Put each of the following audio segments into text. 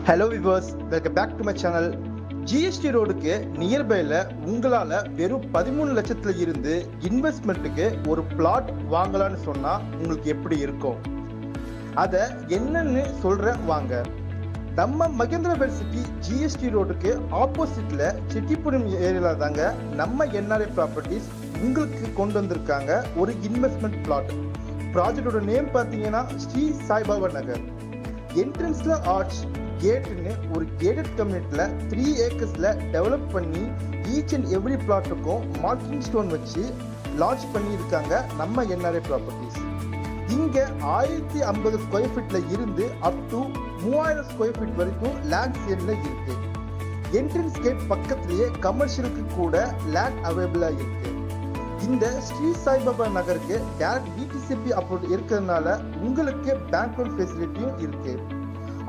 Hello viewers, welcome back to my channel. GST ரோடுக்கு நியர்பைல உங்களால வெறும் 13 லட்சத்துல இருந்து இன்வெஸ்ட்மெண்ட்டுக்கு ஒரு பிளாட் வாங்கலாம்னு சொன்னா உங்களுக்கு எப்படி இருக்கும்? அத என்னன்னு சொல்றேன் வாங்க. நம்ம மகேந்திரபேட் சிட்டி ஜிஎஸ்டி ரோடுக்கு ஆப்போசிட்ல செட்டிப்புரம் ஏரியால தாங்க நம்ம என்ஆர்ஐ ப்ராப்பர்ட்டிஸ் உங்களுக்கு கொண்டு வந்திருக்காங்க ஒரு இன்வெஸ்ட்மெண்ட் பிளாட். ப்ராஜெக்டோட நேம் பார்த்தீங்கன்னா ஸ்ரீ சாய்பாபா நகர். என்ட்ரன்ஸ்ல ஆர்ச் கேட்னு ஒரு கேட்டட் கம்யூனிட்டில 3 ஏக்கர்ஸ்ல டெவலப் பண்ணி ஈச் அண்ட் எவ்ரி பிளாட்டுக்கும் மார்க்கிங் ஸ்டோன் வச்சு லான்ச் பண்ணியிருக்காங்க நம்ம என்ஆர்ஐ ப்ராப்பர்ட்டிஸ். இங்க 1050 ஸ்கொயர் ஃபீட்ல இருந்து அப் டு 3000 ஸ்கொயர் ஃபீட் வரைக்கும் லேண்ட் சேல்ல இருக்கு. என்ட்ரன்ஸ் கேட் பக்கத்திலேயே கமர்ஷியலுக்கு கூட லேண்ட் அவைலபிளா இருக்கு. இந்த ஸ்ரீ சாய்பாபா நகருக்கு டைரக்ட் டிடிசிபி அப்ரூவ் இருக்கிறதுனால உங்களுக்கு பேங்க் லோன் ஃபெசிலிட்டியும் இருக்கு.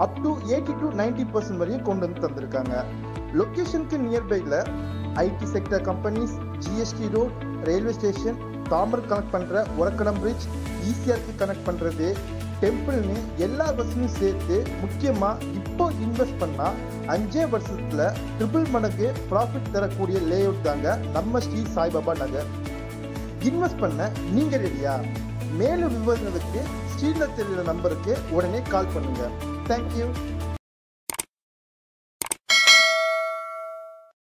அப் டு 80 to 90% வரையும் கொண்டு வந்து தந்திருக்காங்க. லொகேஷனுக்கு நியர்பைல IT sector companies, GST road, railway station, தாமர் கனெக்ட் பண்ற ஒரக்கடம் பிரிட்ஜ், ஈசிஆருக்கு கனெக்ட் பண்றது, டெம்பிள்னு எல்லா பஸ்ஸையும் சேர்த்து முக்கியமா இப்போ இன்வெஸ்ட் பண்ணா 5 வருஷத்துல ட்ரிபிள் மடங்கு ப்ராஃபிட் தரக்கூடிய லே அவுட் தாங்க நம்ம ஸ்ரீ சாய்பாபா நகர். இன்வெஸ்ட் பண்ண நீங்க ரெடியா? மேலும் விவரங்களுக்கு ஸ்ரீல தெரியுற நம்பருக்கு உடனே கால் பண்ணுங்க. Thank you.